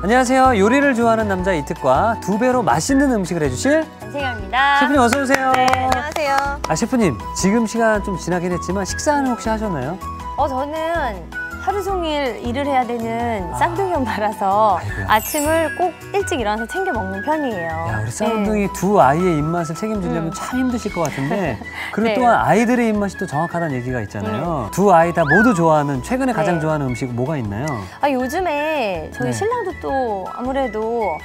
안녕하세요. 요리를 좋아하는 남자 이특과 두 배로 맛있는 음식을 해주실 안세경입니다. 셰프님 어서 오세요. 네, 안녕하세요. 셰프님 지금 시간 좀 지나긴 했지만 식사는 혹시 하셨나요? 저는 하루 종일 일을 해야 되는 쌍둥이 엄마라서 아이고야. 아침을 꼭 일찍 일어나서 챙겨 먹는 편이에요. 야, 우리 쌍둥이 두 아이의 입맛을 책임지려면 참 힘드실 것 같은데 그리고 네. 또한 아이들의 입맛이 또 정확하다는 얘기가 있잖아요. 두 아이 다 모두 좋아하는 최근에 가장 네. 좋아하는 음식 뭐가 있나요? 요즘에 저희 네. 신랑도 또 아무래도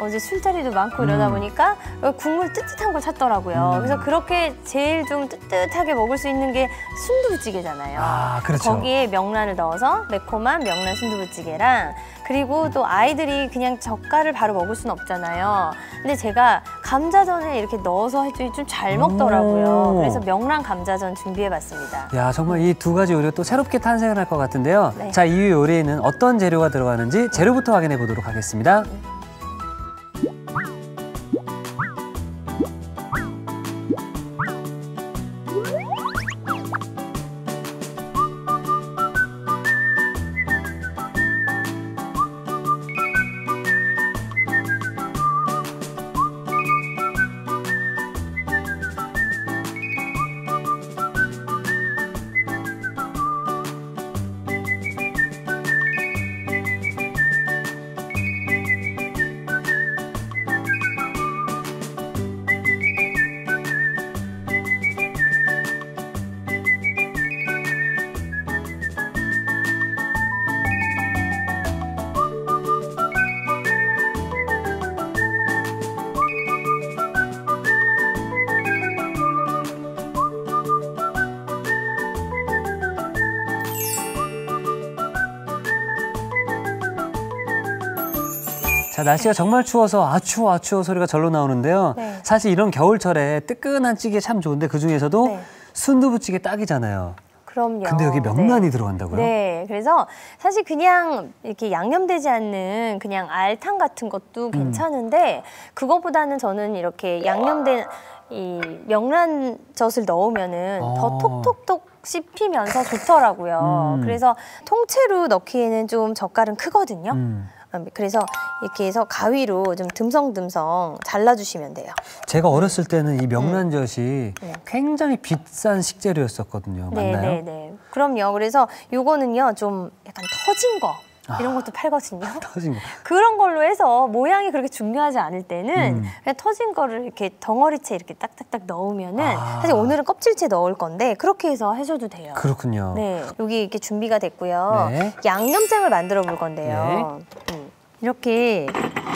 이제 술자리도 많고 이러다 보니까 국물 뜨뜻한 걸 찾더라고요. 그래서 그렇게 제일 좀 뜨뜻하게 먹을 수 있는 게 순두부찌개잖아요. 그렇죠. 거기에 명란을 넣어서 매콤한 명란 순두부찌개랑 그리고 또 아이들이 그냥 젓갈을 바로 먹을 수는 없잖아요. 근데 제가 감자전에 이렇게 넣어서 해주니 좀 잘 먹더라고요. 그래서 명란 감자전 준비해봤습니다. 야, 정말 이 두 가지 요리가 또 새롭게 탄생을 할 것 같은데요. 네. 자, 이 요리에는 어떤 재료가 들어가는지 재료부터 확인해 보도록 하겠습니다. 자, 날씨가 정말 추워서 아추워 소리가 절로 나오는데요. 네. 사실 이런 겨울철에 뜨끈한 찌개 참 좋은데 그중에서도 네. 순두부찌개 딱이잖아요. 그럼요. 근데 여기 명란이 네. 들어간다고요? 네, 그래서 사실 그냥 이렇게 양념되지 않는 그냥 알탕 같은 것도 괜찮은데 그거보다는 저는 이렇게 양념된 이 명란젓을 넣으면은 더 톡톡톡 씹히면서 좋더라고요. 그래서 통째로 넣기에는 좀 젓갈은 크거든요. 그래서 이렇게 해서 가위로 좀 듬성듬성 잘라주시면 돼요. 제가 어렸을 때는 이 명란젓이 굉장히 비싼 식재료였었거든요. 맞나요? 네. 그럼요. 그래서 요거는요 좀 약간 터진 거 이런 것도 팔거든요. 터진 거. 그런 걸로 해서 모양이 그렇게 중요하지 않을 때는 그냥 터진 거를 이렇게 덩어리째 이렇게 딱딱딱 넣으면은 사실 오늘은 껍질째 넣을 건데 그렇게 해서 하셔도 돼요. 그렇군요. 네, 여기 이렇게 준비가 됐고요. 네. 양념장을 만들어 볼 건데요. 이렇게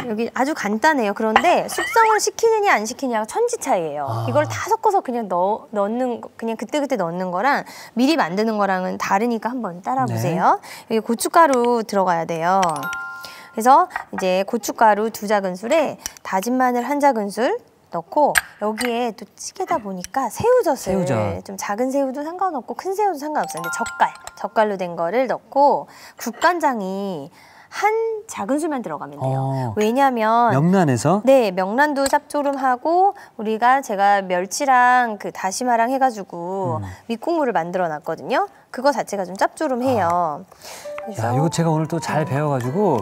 여기 아주 간단해요. 그런데 숙성을 시키느냐 안 시키느냐가 천지 차이예요. 이걸 다 섞어서 그냥 넣는 그냥 그때그때 넣는 거랑 미리 만드는 거랑은 다르니까 한번 따라 보세요. 여기 고춧가루 들어가야 돼요. 그래서 이제 고춧가루 2작은술에 다진 마늘 1작은술 넣고 여기에 또 찌개다 보니까 새우젓을 좀 작은 새우도 상관없고 큰 새우도 상관없어요. 근데 젓갈로 된 거를 넣고 국간장이 1작은술만 들어가면 돼요. 왜냐면 명란에서? 네, 명란도 짭조름하고 제가 멸치랑 그 다시마랑 해가지고 밑국물을 만들어 놨거든요. 그거 자체가 좀 짭조름해요. 야, 이거 제가 오늘 또 잘 배워가지고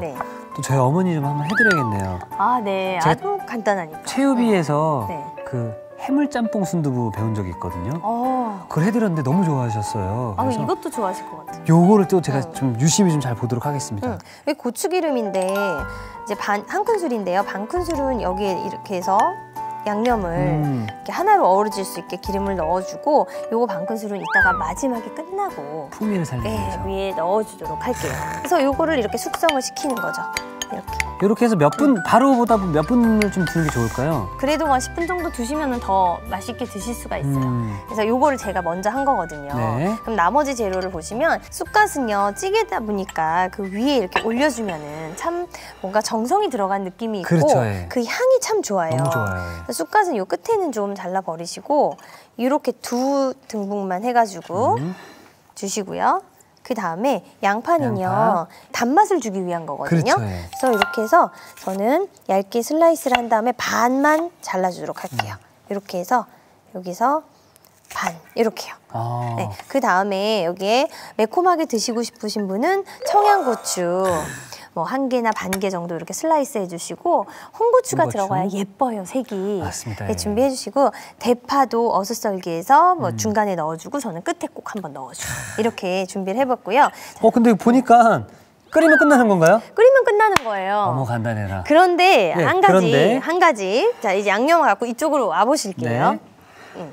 또 저희 어머니 좀 한번 해드려야겠네요. 네, 아주 간단하니까. 최우비에서 그 해물짬뽕 순두부 배운 적이 있거든요. 그걸 해드렸는데 너무 좋아하셨어요. 그래서 이것도 좋아하실 것 같아요. 요거를 또 제가 좀 유심히 좀 잘 보도록 하겠습니다. 여기 고추기름인데 이제 한 큰술인데요. 반 큰술은 여기에 이렇게 해서 양념을 이렇게 하나로 어우러질 수 있게 기름을 넣어주고 요거 반 큰술은 이따가 마지막에 끝나고 풍미를 살리기 위해서. 위에 넣어주도록 할게요. 그래서 요거를 이렇게 숙성을 시키는 거죠. 이렇게 해서 바로보다 몇 분을 좀 두는 게 좋을까요? 그래도 한 10분 정도 두시면 더 맛있게 드실 수가 있어요. 그래서 요거를 제가 먼저 한 거거든요. 그럼 나머지 재료를 보시면 쑥갓은요 찌개다 보니까 그 위에 이렇게 올려주면은 참 뭔가 정성이 들어간 느낌이 있고 그 향이 참 좋아요. 너무 좋아요. 쑥갓은 요 끝에는 좀 잘라버리시고 이렇게 2등분만 해가지고 주시고요. 그 다음에 양파는요 단맛을 주기 위한 거거든요. 그래서 이렇게 해서 저는 얇게 슬라이스를 한 다음에 반만 잘라주도록 할게요. 이렇게 해서 여기서 반 이렇게요. 네, 그 다음에 여기에 매콤하게 드시고 싶으신 분은 청양고추 뭐 1개나 반 개 정도 이렇게 슬라이스 해주시고 홍고추가 홍고추. 들어가야 예뻐요, 색이. 맞습니다. 네, 준비해주시고 대파도 어슷썰기해서 뭐 중간에 넣어주고 저는 끝에 꼭 한번 넣어주고 이렇게 준비를 해봤고요. 근데 보니까 끓이면 끝나는 건가요? 끓이면 끝나는 거예요. 어머 간단해라. 그런데 네, 한 가지, 그런데. 한 가지. 자, 이제 양념을 갖고 이쪽으로 와보실게요. 네.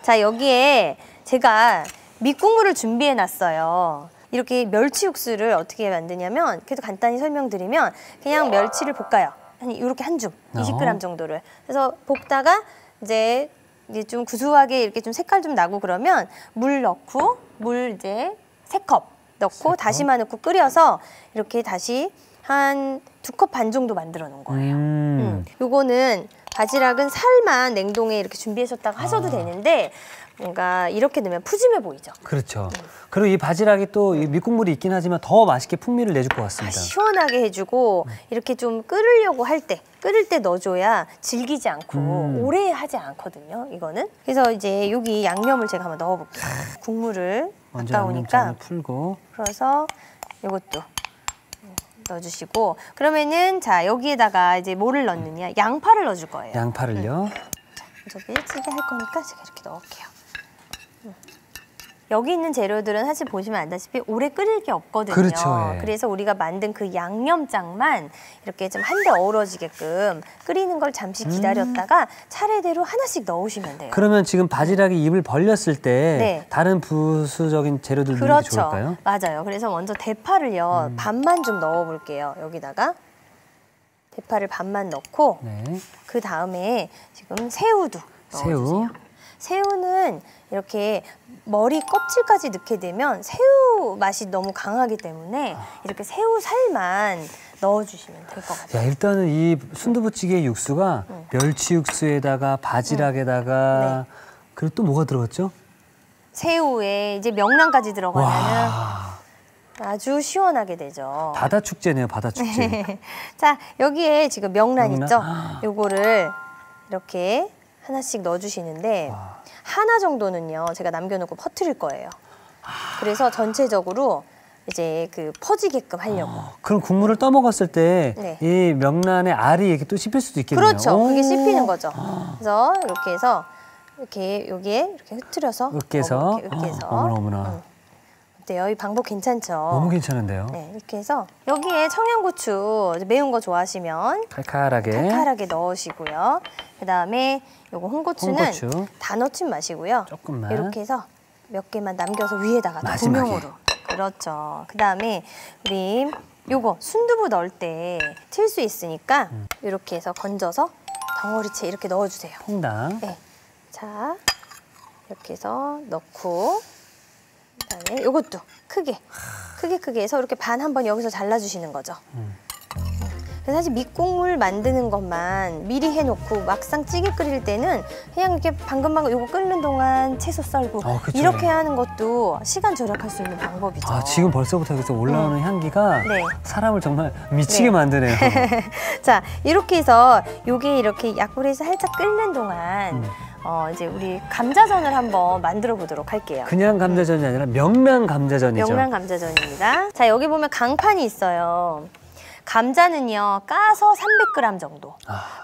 자, 여기에 제가 밑국물을 준비해 놨어요. 이렇게 멸치 육수를 어떻게 만드냐면, 그래도 간단히 설명드리면 그냥 멸치를 볶아요. 이렇게 한 줌, 20g 정도를. 그래서 볶다가 이제 좀 구수하게 이렇게 좀 색깔 좀 나고 그러면 물 넣고 물 이제 3컵 넣고 다시마 넣고 끓여서 이렇게 다시 한 2컵 반 정도 만들어 놓은 거예요. 요거는 바지락은 살만 냉동에 이렇게 준비하셨다고 하셔도 되는데 뭔가 이렇게 넣으면 푸짐해 보이죠. 그렇죠. 그리고 이 바지락이 또 이 밑국물이 있긴 하지만 더 맛있게 풍미를 내줄 것 같습니다. 시원하게 해주고 이렇게 좀 끓으려고 할 때, 끓을 때 넣어줘야 질기지 않고 오래 하지 않거든요, 이거는. 그래서 이제 여기 양념을 제가 한번 넣어볼게요. 국물을 먼저 아까우니까 양념장을 풀고. 풀어서 이것도 넣어주시고, 그러면은 자 여기에다가 이제 뭐를 넣느냐, 양파를 넣어줄 거예요. 양파를요. 저 밀치게 할 거니까 제가 이렇게 넣을게요. 여기 있는 재료들은 사실 보시면 안다시피 오래 끓일 게 없거든요. 그렇죠, 예. 그래서 우리가 만든 그 양념장만 이렇게 좀 한데 어우러지게끔 끓이는 걸 잠시 기다렸다가 차례대로 하나씩 넣으시면 돼요. 그러면 지금 바지락이 입을 벌렸을 때 네. 다른 부수적인 재료들 넣는 게 그렇죠. 좋을까요? 맞아요. 그래서 먼저 대파를요. 반만 좀 넣어볼게요. 여기다가 대파를 반만 넣고 네. 그 다음에 지금 새우도 넣어주세요. 새우는 이렇게 머리 껍질까지 넣게 되면 새우 맛이 너무 강하기 때문에 이렇게 새우 살만 넣어주시면 될 것 같아요. 야, 일단은 이 순두부찌개 육수가 멸치 육수에다가 바지락에다가 그리고 또 뭐가 들어갔죠? 새우에 이제 명란까지 들어가면 와, 아주 시원하게 되죠. 바다 축제네요, 바다 축제. 자, 여기에 지금 명란 명란? 있죠? 요거를 이렇게 하나씩 넣어주시는데 하나 정도는요 제가 남겨놓고 퍼뜨릴 거예요. 그래서 전체적으로 이제 그 퍼지게끔 하려고. 그럼 국물을 떠먹었을 때 이 네. 명란의 알이 이렇게 또 씹힐 수도 있겠네요. 그렇죠. 그게 오. 씹히는 거죠. 그래서 이렇게 해서 이렇게 여기에 이렇게 흩트려서 으깨서. 이렇게 으깨서. 어머나. 어때요? 이 방법 괜찮죠? 너무 괜찮은데요. 네, 이렇게 해서 여기에 청양고추 매운 거 좋아하시면 칼칼하게 넣으시고요. 그다음에 요거 홍고추는 홍고추. 다 넣진 마시고요. 조금만. 이렇게 해서 몇 개만 남겨서 위에다가 마지막에. 도명으로. 그렇죠. 그다음에 우리 요거 순두부 넣을 때 튈 수 있으니까 이렇게 해서 건져서 덩어리째 이렇게 넣어주세요. 퐁당. 네. 자, 이렇게 해서 넣고 그다음에 요것도 크게 해서 이렇게 반 한번 여기서 잘라주시는 거죠. 그래서 사실 밑국물 만드는 것만 미리 해놓고 막상 찌개 끓일 때는 그냥 이렇게 방금 요거 끓는 동안 채소 썰고 그쵸. 이렇게 하는 것도 시간 절약할 수 있는 방법이죠. 아, 지금 벌써부터 여기서 올라오는 향기가 네. 사람을 정말 미치게 네. 만드네요. 자, 이렇게 해서 요게 이렇게 약불에서 살짝 끓는 동안 이제 우리 감자전을 한번 만들어 보도록 할게요. 그냥 감자전이 아니라 명란 감자전이죠. 명란 감자전입니다. 자, 여기 보면 강판이 있어요. 감자는요 까서 300g 정도.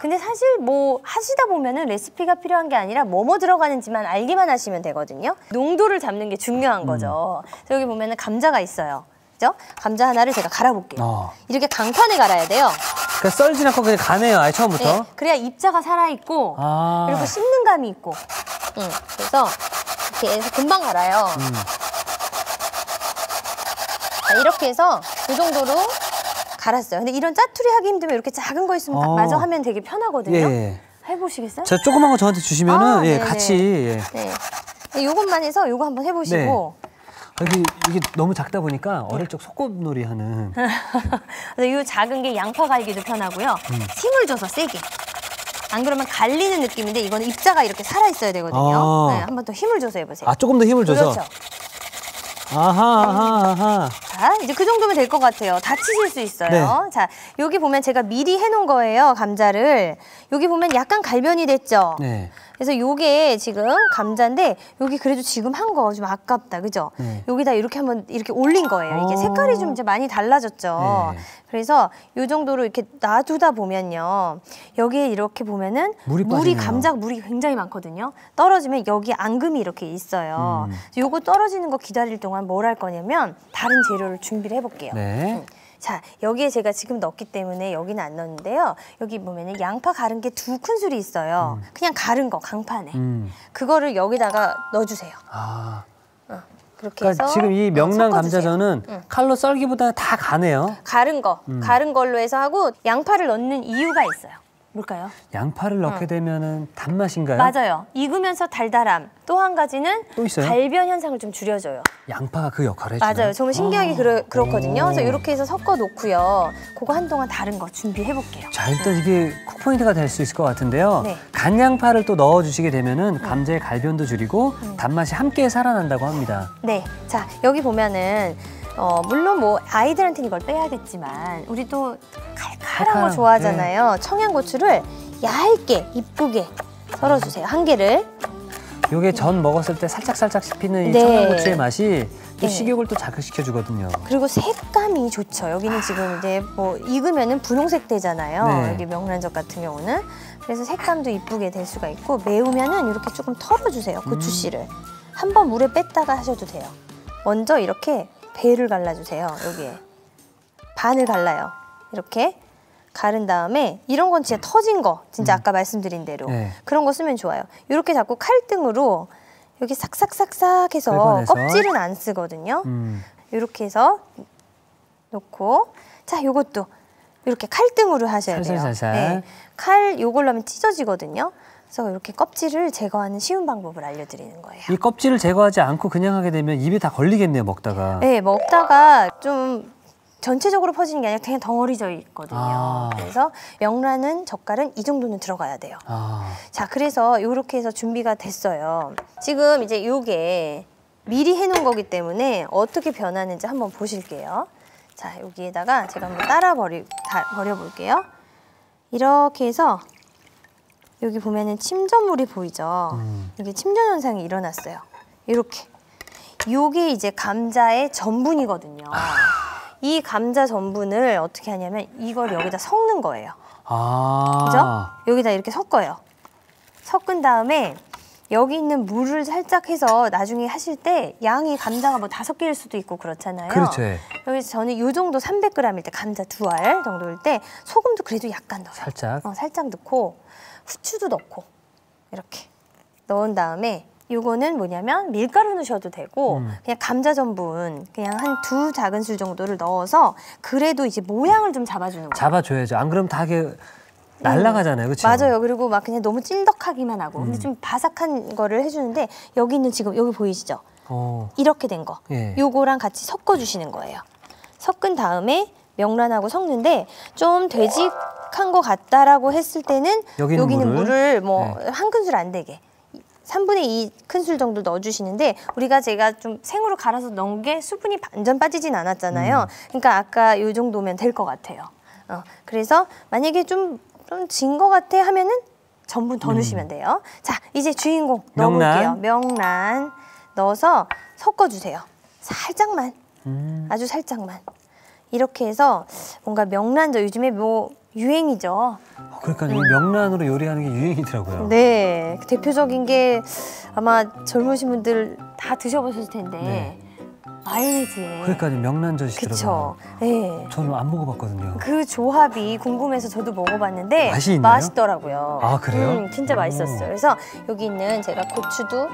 근데 사실 뭐 하시다 보면은 레시피가 필요한 게 아니라 뭐뭐 들어가는지만 알기만 하시면 되거든요. 농도를 잡는 게 중요한 거죠. 그래서 여기 보면은 감자가 있어요. 그죠? 감자 하나를 제가 갈아볼게요. 이렇게 강판에 갈아야 돼요. 그러니까 썰진 않고 그냥 가네요, 아예 처음부터. 네, 그래야 입자가 살아있고 그리고 씹는 감이 있고. 그래서 이렇게 해서 금방 갈아요. 자, 이렇게 해서 이 정도로 갈았어요. 근데 이런 짜투리 하기 힘들면 이렇게 작은 거 있으면 마저 하면 되게 편하거든요. 예. 해보시겠어요? 자, 조그만 거 저한테 주시면은 예, 네네. 같이. 예. 네. 요것만 해서 요거 한번 해보시고. 이게 너무 작다 보니까 어릴 적 소꿉놀이 하는. 그래서 이 작은 게 양파 갈기도 편하고요. 힘을 줘서 세게. 안 그러면 갈리는 느낌인데 이거는 입자가 이렇게 살아있어야 되거든요. 네, 한번 더 힘을 줘서 해보세요. 조금 더 힘을 줘서. 그렇죠. 아하. 자, 이제 그 정도면 될 것 같아요. 다치실 수 있어요. 네. 자, 여기 보면 제가 미리 해놓은 거예요, 감자를. 여기 보면 약간 갈변이 됐죠? 네. 그래서 요게 지금 감자인데 여기 그래도 지금 한 거 좀 아깝다, 그죠? 여기다 이렇게 한번 이렇게 올린 거예요. 이게 색깔이 좀 이제 많이 달라졌죠. 그래서 요 정도로 이렇게 놔두다 보면요, 여기에 이렇게 보면은 감자 물이 굉장히 많거든요. 떨어지면 여기 앙금이 이렇게 있어요. 요거 떨어지는 거 기다릴 동안 뭘 할 거냐면 다른 재료를 준비를 해볼게요. 자, 여기에 제가 지금 넣기 때문에 여기는 안 넣었는데요. 여기 보면은 양파 가른 게 2큰술이 있어요. 그냥 가른 거, 강판에. 그거를 여기다가 넣어주세요. 그렇게 그러니까 해서 지금 이 명란 감자전은 칼로 썰기보다는 다 가네요. 가른 거, 가른 걸로 해서 하고 양파를 넣는 이유가 있어요. 뭘까요? 양파를 넣게 되면은 단맛인가요? 맞아요. 익으면서 달달함. 또 한 가지는 또 있어요? 갈변 현상을 좀 줄여줘요. 양파가 그 역할을 해주나요? 맞아요. 정말 신기하게 그렇거든요. 그래서 이렇게 해서 섞어 놓고요. 그거 한동안 다른 거 준비해 볼게요. 자, 일단 이게 쿡포인트가 될 수 있을 것 같은데요. 간 양파를 또 넣어주시게 되면은 감자의 갈변도 줄이고 단맛이 함께 살아난다고 합니다. 네, 자 여기 보면은 물론 뭐 아이들한테는 이걸 빼야겠지만 우리 또 칼칼한 거 좋아하잖아요. 청양고추를 얇게 이쁘게 썰어주세요. 한 개를. 요게 전 먹었을 때 살짝 씹히는 이 청양고추의 맛이 또 식욕을 또 자극시켜 주거든요. 그리고 색감이 좋죠. 여기는 지금 이제 뭐 익으면은 분홍색 되잖아요. 여기 명란젓 같은 경우는. 그래서 색감도 이쁘게 될 수가 있고, 매우면은 이렇게 조금 털어주세요. 고추씨를. 한번 물에 뺐다가 하셔도 돼요. 먼저 이렇게 배를 갈라주세요. 여기에 반을 갈라요. 이렇게 가른 다음에 이런 건 진짜 터진 거, 진짜 아까 말씀드린 대로 그런 거 쓰면 좋아요. 이렇게 자꾸 칼등으로 여기 싹싹싹싹 해서 껍질은 안 쓰거든요. 이렇게 해서 놓고, 자 요것도 이렇게 칼등으로 하셔야 돼요. 살살살살. 칼 요걸로 하면 찢어지거든요. 그래서 이렇게 껍질을 제거하는 쉬운 방법을 알려드리는 거예요. 이 껍질을 제거하지 않고 그냥 하게 되면 입에 다 걸리겠네요, 먹다가. 네, 먹다가 좀 전체적으로 퍼지는 게 아니라 그냥 덩어리 져 있거든요. 그래서 명란은, 젓갈은 이 정도는 들어가야 돼요. 자, 그래서 이렇게 해서 준비가 됐어요. 지금 이제 요게 미리 해놓은 거기 때문에 어떻게 변하는지 한번 보실게요. 자, 여기에다가 제가 한번 버려볼게요. 이렇게 해서 여기 보면은 침전물이 보이죠? 이게 침전 현상이 일어났어요. 이렇게. 요게 이제 감자의 전분이거든요. 이 감자 전분을 어떻게 하냐면 이걸 여기다 섞는 거예요. 그죠? 여기다 이렇게 섞어요. 섞은 다음에 여기 있는 물을 살짝 해서 나중에 하실 때 양이 감자가 뭐 5개일 수도 있고 그렇잖아요. 그렇죠. 여기서 저는 요 정도 300g일 때, 감자 2알 정도일 때 소금도 그래도 약간 넣어요. 살짝. 살짝 넣고 후추도 넣고 이렇게 넣은 다음에 요거는 뭐냐면 밀가루 넣으셔도 되고 그냥 감자 전분 그냥 한 2 작은술 정도를 넣어서 그래도 이제 모양을 좀 잡아주는 거예요. 잡아줘야죠. 안 그러면 다 이게 날아가잖아요. 그렇죠? 맞아요. 그리고 막 그냥 너무 찐덕하기만 하고 근데 좀 바삭한 거를 해주는데 여기 있는 지금 여기 보이시죠? 이렇게 된 거. 요거랑 같이 섞어주시는 거예요. 섞은 다음에 명란하고 섞는데 좀 되직한 것 같다라고 했을 때는 여기는 물을 뭐 한 큰술 안 되게 3분의 2 큰술 정도 넣어주시는데 제가 좀 생으로 갈아서 넣은 게 수분이 완전 빠지진 않았잖아요. 그러니까 아까 요 정도면 될 것 같아요. 그래서 만약에 좀 진 것 같아 하면은 전분 더 넣으시면 돼요. 자, 이제 주인공 넣어볼게요. 명란 넣어서 섞어주세요. 살짝만, 아주 살짝만. 이렇게 해서 뭔가 명란젓 요즘에 뭐 유행이죠. 그러니까 이 명란으로 요리하는 게 유행이더라고요. 네, 대표적인 게 아마 젊으신 분들 다 드셔보셨을 텐데 마요네즈에. 그러니까 명란젓이 들어가요. 네. 저는 안 먹어봤거든요. 그 조합이 궁금해서 저도 먹어봤는데 맛이 있나요? 맛있더라고요. 아, 그래요? 진짜 맛있었어요. 그래서 여기 있는 제가 고추도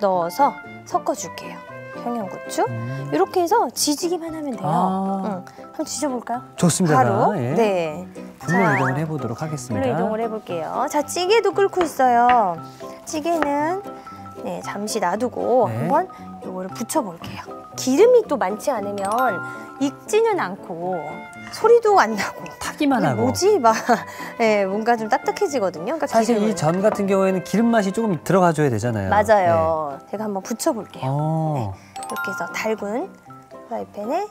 넣어서 섞어줄게요. 청양고추. 이렇게 해서 지지기만 하면 돼요. 한번 지져볼까요? 좋습니다. 바로. 네. 분로 이동을 해보도록 하겠습니다. 분로 이동을 해볼게요. 자, 찌개도 끓고 있어요. 찌개는 잠시 놔두고 한번 이거를 부쳐볼게요. 기름이 또 많지 않으면 익지는 않고 소리도 안 나고 타기만 하고 뭐지? 막 뭔가 좀 딱딱해지거든요. 그러니까 사실 이 전 같은 경우에는 기름 맛이 조금 들어가줘야 되잖아요. 맞아요. 제가 한번 부쳐볼게요. 이렇게 해서 달군 프라이팬에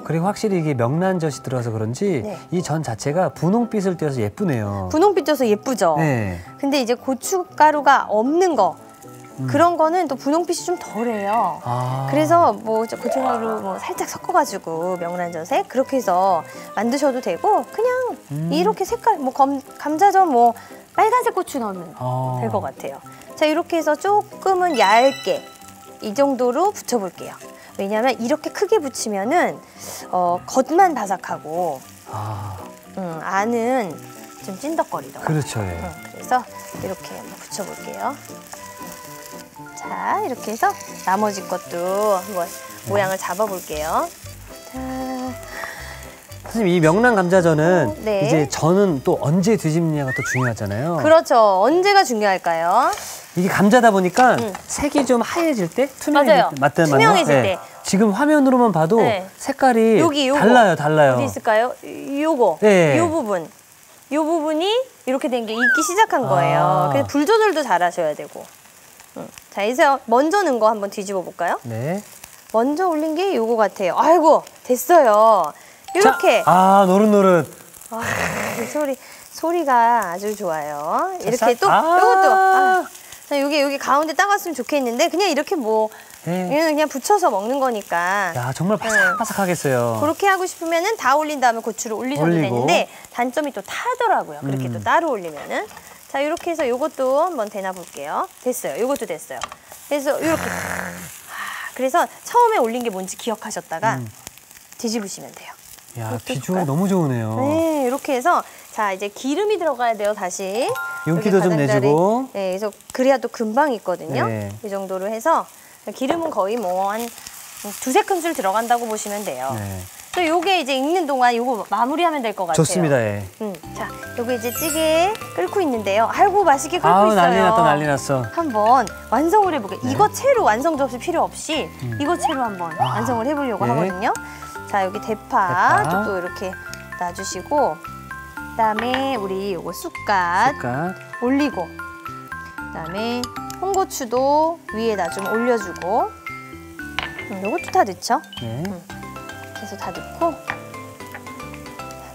그리고 확실히 이게 명란젓이 들어서 그런지 네. 이 전 자체가 분홍빛을 띄어서 예쁘네요. 분홍빛 져서 예쁘죠? 네. 근데 이제 고춧가루가 없는 거 그런 거는 또 분홍빛이 좀 덜해요. 그래서 뭐 고춧가루 뭐 살짝 섞어가지고 명란젓에 그렇게 해서 만드셔도 되고 그냥 이렇게 색깔 뭐 감자전 뭐 빨간색 고추 넣으면 될 것 같아요. 자, 이렇게 해서 조금은 얇게 이 정도로 붙여볼게요. 왜냐하면 이렇게 크게 붙이면은 겉만 바삭하고 안은 좀 찐덕거리더라고요. 그렇죠. 예. 그래서 이렇게 한번 붙여볼게요. 자, 이렇게 해서 나머지 것도 한번 모양을 잡아볼게요. 자, 선생님, 이 명란 감자전은 네. 이제 전은 또 언제 뒤집느냐가 또 중요하잖아요. 그렇죠. 언제가 중요할까요? 이게 감자다 보니까 색이 좀 하얘질 때, 맞아요. 투명해질 때. 지금 화면으로만 봐도 네. 색깔이 요거. 달라요. 어디 있을까요? 요거. 네. 요 부분. 요 부분이 이렇게 된 게 익기 시작한 거예요. 그래서 불 조절도 잘 하셔야 되고. 자, 이제 먼저 넣은 거 한번 뒤집어 볼까요? 네. 먼저 올린 게 요거 같아요. 아이고, 됐어요. 이렇게. 노릇노릇. 소리가 아주 좋아요. 이렇게 싹. 또 요것도. 자, 여기 가운데 따갔으면 좋겠는데 그냥 이렇게 뭐 그냥 붙여서 먹는 거니까. 야, 정말 바삭바삭하겠어요. 그렇게 하고 싶으면은 다 올린 다음에 고추를 올리셔도 되는데 단점이 또 타더라고요. 그렇게 또 따로 올리면은. 자, 이렇게 해서 요것도 한번 데놔 볼게요. 됐어요. 요것도 됐어요. 그래서 이렇게. 그래서 처음에 올린 게 뭔지 기억하셨다가 뒤집으시면 돼요. 야, 비주얼 너무 좋으네요. 네, 이렇게 해서 자, 이제 기름이 들어가야 돼요, 다시. 윤기도 좀 내주고. 네, 그래서 그래야 또 금방 익거든요. 네. 이 정도로 해서 기름은 거의 뭐 한 두세 큰술 들어간다고 보시면 돼요. 네. 또 요게 이제 익는 동안 요거 마무리하면 될 것 같아요. 좋습니다. 예. 자, 요거 이제 찌개 끓고 있는데요. 아이고, 맛있게 끓고 있어요. 난리 났어. 한번 완성을 해볼게요. 이거 채로 완성 접시 필요 없이 이거 채로 한번 완성을 해보려고 하거든요. 자, 여기 대파 또 이렇게 놔주시고 그다음에 우리 요거 쑥갓 올리고 그다음에 홍고추도 위에다 좀 올려주고 요것도 다 넣죠. 네. 그래서 다 넣고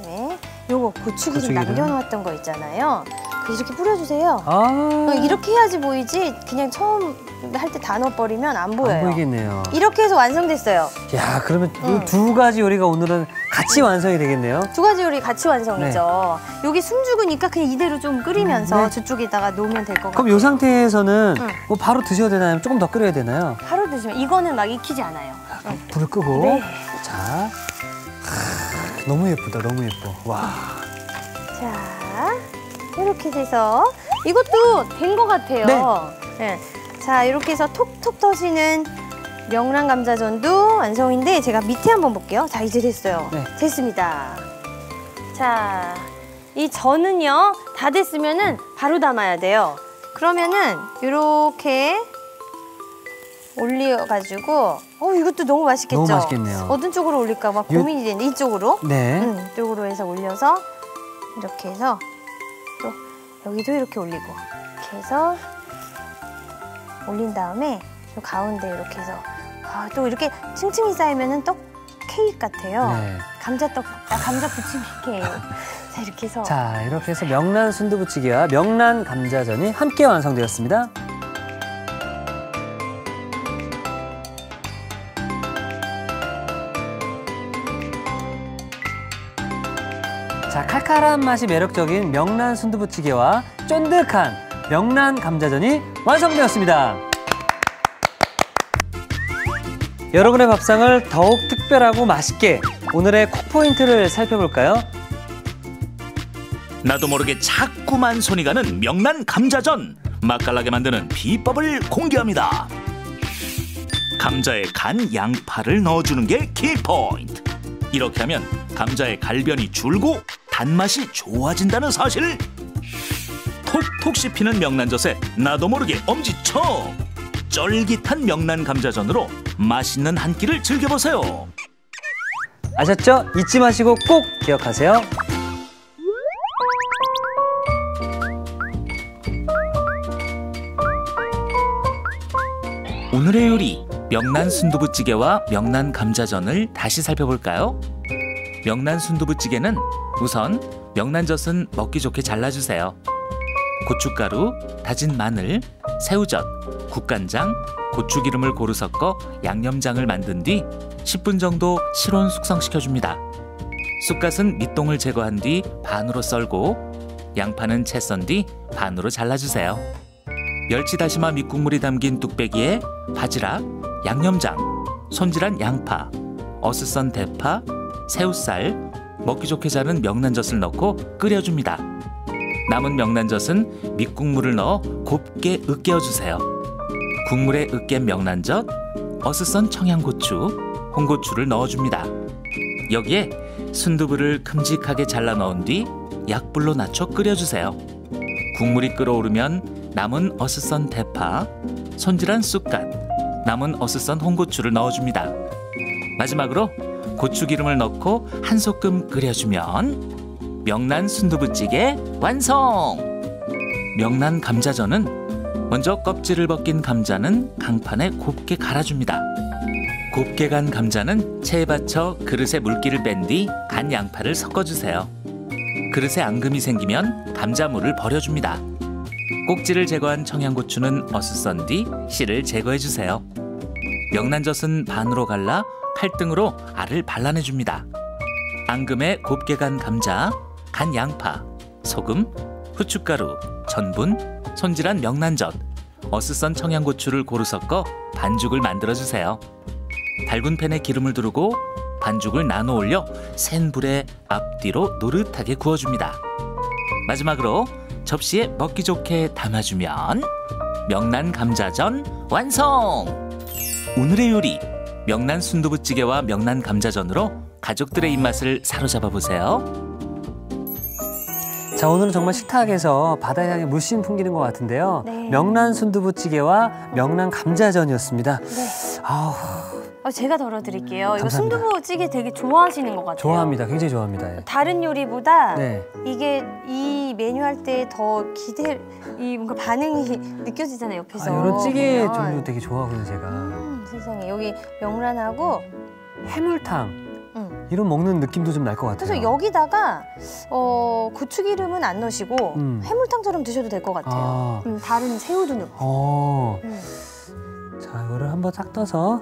그다음에 요거 고추기름 남겨놓았던 거 있잖아요. 이렇게 뿌려주세요. 이렇게 해야지 보이지 그냥 처음 할 때 다 넣어버리면 안 보여요. 안 보이겠네요. 이렇게 해서 완성됐어요. 야, 그러면 이 두 가지 요리가 오늘은 같이 완성이 되겠네요. 두 가지 요리 같이 완성이죠. 여기 숨죽으니까 그냥 이대로 좀 끓이면서 저쪽에다가 놓으면 될 것 같아요. 그럼 이 상태에서는 뭐 바로 드셔도 되나요? 조금 더 끓여야 되나요? 바로 드시면 이거는 막 익히지 않아요. 불을 끄고. 네. 자, 너무 예쁘다. 너무 예뻐. 와. 자, 이렇게 돼서 이것도 된 것 같아요. 네. 자, 이렇게 해서 톡톡 터지는 명란 감자전도 완성인데 제가 밑에 한번 볼게요. 자, 이제 됐어요. 네. 됐습니다. 자, 이 전은요 다 됐으면은 바로 담아야 돼요. 그러면은 이렇게 올려가지고 이것도 너무 맛있겠죠? 너무 맛있겠네요. 어떤 쪽으로 올릴까 막 고민이 되는데 이쪽으로? 네. 이쪽으로 해서 올려서 이렇게 해서 또 여기도 이렇게 올리고 이렇게 해서 올린 다음에 요 가운데 이렇게 해서 또 이렇게 층층이 쌓이면은 떡 케이크 같아요. 네. 감자떡, 감자 부침 케이크. 자, 이렇게 해서. 자, 이렇게 해서 명란 순두부찌개와 명란 감자전이 함께 완성되었습니다. 자, 칼칼한 맛이 매력적인 명란 순두부찌개와 쫀득한 명란 감자전이 완성되었습니다. 여러분의 밥상을 더욱 특별하고 맛있게 오늘의 콕포인트를 살펴볼까요? 나도 모르게 자꾸만 손이 가는 명란 감자전. 맛깔나게 만드는 비법을 공개합니다. 감자에 간 양파를 넣어주는 게 키포인트. 이렇게 하면 감자의 갈변이 줄고 단맛이 좋아진다는 사실. 톡톡 씹히는 명란젓에 나도 모르게 엄지척. 쫄깃한 명란 감자전으로 맛있는 한 끼를 즐겨보세요. 아셨죠? 잊지 마시고 꼭 기억하세요. 오늘의 요리 명란 순두부찌개와 명란 감자전을 다시 살펴볼까요? 명란 순두부찌개는 우선 명란젓은 먹기 좋게 잘라주세요. 고춧가루, 다진 마늘, 새우젓, 국간장, 고추기름을 고루 섞어 양념장을 만든 뒤 10분 정도 실온 숙성시켜줍니다. 쑥갓은 밑동을 제거한 뒤 반으로 썰고 양파는 채 썬 뒤 반으로 잘라주세요. 멸치 다시마 밑국물이 담긴 뚝배기에 바지락, 양념장, 손질한 양파, 어슷 썬 대파, 새우살, 먹기 좋게 자른 명란젓을 넣고 끓여줍니다. 남은 명란젓은 밑국물을 넣어 곱게 으깨어주세요. 국물에 으깬 명란젓, 어슷 썬 청양고추, 홍고추를 넣어줍니다. 여기에 순두부를 큼직하게 잘라 넣은 뒤 약불로 낮춰 끓여주세요. 국물이 끓어오르면 남은 어슷 썬 대파, 손질한 쑥갓, 남은 어슷 썬 홍고추를 넣어줍니다. 마지막으로 고추기름을 넣고 한 소끔 끓여주면 명란 순두부찌개 완성! 명란 감자전은 먼저 껍질을 벗긴 감자는 강판에 곱게 갈아줍니다. 곱게 간 감자는 체에 받쳐 그릇에 물기를 뺀 뒤 간 양파를 섞어주세요. 그릇에 앙금이 생기면 감자물을 버려줍니다. 꼭지를 제거한 청양고추는 어슷 썬 뒤 씨를 제거해주세요. 명란젓은 반으로 갈라 칼등으로 알을 발라내줍니다. 앙금에 곱게 간 감자, 간 양파, 소금, 후춧가루, 전분, 손질한 명란젓, 어슷 썬 청양고추를 고루 섞어 반죽을 만들어주세요. 달군 팬에 기름을 두르고 반죽을 나눠 올려 센 불에 앞뒤로 노릇하게 구워줍니다. 마지막으로 접시에 먹기 좋게 담아주면 명란 감자전 완성! 오늘의 요리, 명란 순두부찌개와 명란 감자전으로 가족들의 입맛을 사로잡아 보세요. 자, 오늘은 정말 식탁에서 바다 향이 물씬 풍기는 것 같은데요. 네. 명란 순두부찌개와 명란 감자전이었습니다. 네. 아우, 제가 덜어드릴게요. 이거 감사합니다. 순두부찌개 되게 좋아하시는 것 같아요. 좋아합니다. 굉장히 좋아합니다. 예. 다른 요리보다 네. 이게 이 메뉴 할 때 더 이 뭔가 반응이 느껴지잖아요, 옆에서. 이런 찌개 보면. 종류 되게 좋아하거든요, 제가. 세상에 여기 명란하고 해물탕 이런 먹는 느낌도 좀 날 것 같아요. 그래서 여기다가 고추기름은 안 넣으시고 해물탕처럼 드셔도 될 것 같아요. 다른 새우도 넣고. 자, 이거를 한번 딱 떠서.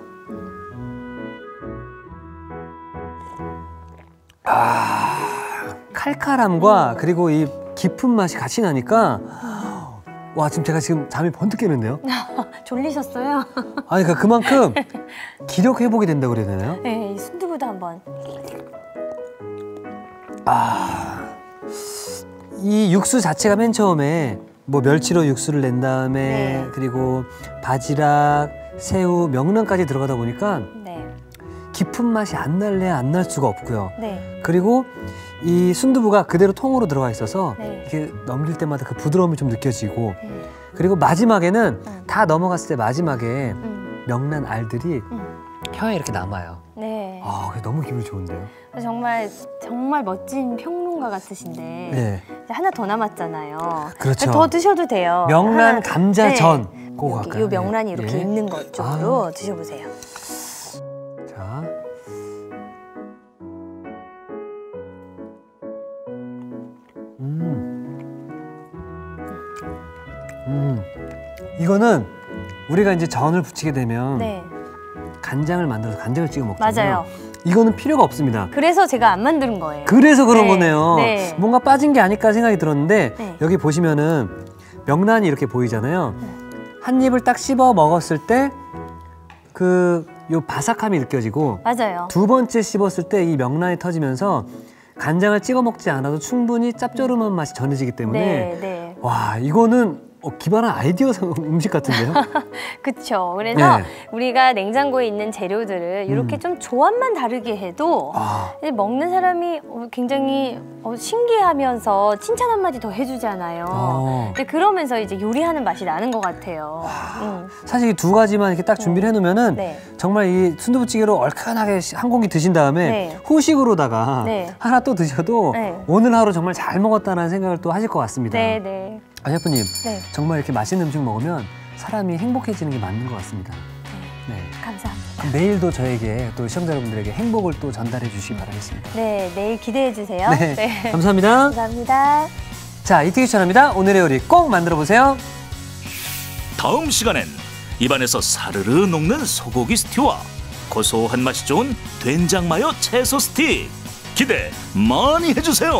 칼칼함과 그리고 이 깊은 맛이 같이 나니까 와, 제가 지금 잠이 번뜩 깨는데요. 졸리셨어요? 아니, 그러니까 그만큼 기력 회복이 된다고 그래야 되나요? 네, 이 순두부도 한번. 이 육수 자체가 맨 처음에 뭐 멸치로 육수를 낸 다음에 네. 그리고 바지락, 새우, 명란까지 들어가다 보니까 네. 깊은 맛이 안 날래야 안 날 수가 없고요. 네. 그리고 이 순두부가 그대로 통으로 들어가 있어서 네. 이렇게 넘길 때마다 그 부드러움이 좀 느껴지고 그리고 마지막에는 다 넘어갔을 때 마지막에 명란 알들이 혀에 이렇게 남아요. 네. 그게 너무 기분이 좋은데요. 정말 멋진 평론가 같으신데 네. 이제 하나 더 남았잖아요. 그렇죠. 더 드셔도 돼요. 명란 감자전. 네. 그거 여기 갈까요? 요 명란이 이렇게 예. 있는 것 쪽으로 드셔보세요. 자. 이거는 우리가 이제 전을 부치게 되면 네. 간장을 만들어서 간장을 찍어 먹잖아요. 맞아요. 이거는 필요가 없습니다. 그래서 제가 안 만든 거예요. 그래서 그런 네. 거네요. 네. 뭔가 빠진 게 아닐까 생각이 들었는데 네. 여기 보시면은 명란이 이렇게 보이잖아요. 한 입을 딱 씹어 먹었을 때 요 바삭함이 느껴지고 맞아요. 두 번째 씹었을 때 이 명란이 터지면서 간장을 찍어 먹지 않아도 충분히 짭조름한 맛이 전해지기 때문에 네, 네. 와, 이거는 기발한 아이디어 음식 같은데요? 그렇죠. 그래서 네. 우리가 냉장고에 있는 재료들을 이렇게 좀 조합만 다르게 해도 먹는 사람이 굉장히 신기하면서 칭찬 한마디 더 해주잖아요. 근데 그러면서 이제 요리하는 맛이 나는 것 같아요. 사실 이 두 가지만 이렇게 딱 준비를 해놓으면은 네. 정말 이 순두부찌개로 얼큰하게 한 공기 드신 다음에 네. 후식으로다가 네. 하나 또 드셔도 네. 오늘 하루 정말 잘 먹었다는 생각을 또 하실 것 같습니다. 네, 네. 셰프님, 네. 정말 이렇게 맛있는 음식 먹으면 사람이 행복해지는 게 맞는 것 같습니다. 네. 감사합니다. 그럼 내일도 저에게 또 시청자 여러분들에게 행복을 또 전달해 주시기 바라겠습니다. 네, 내일 기대해 주세요. 네. 감사합니다. 감사합니다. 자, 이특희 추천합니다. 오늘의 요리 꼭 만들어 보세요. 다음 시간엔 입안에서 사르르 녹는 소고기 스튜와 고소한 맛이 좋은 된장 마요 채소 스틱 기대 많이 해주세요.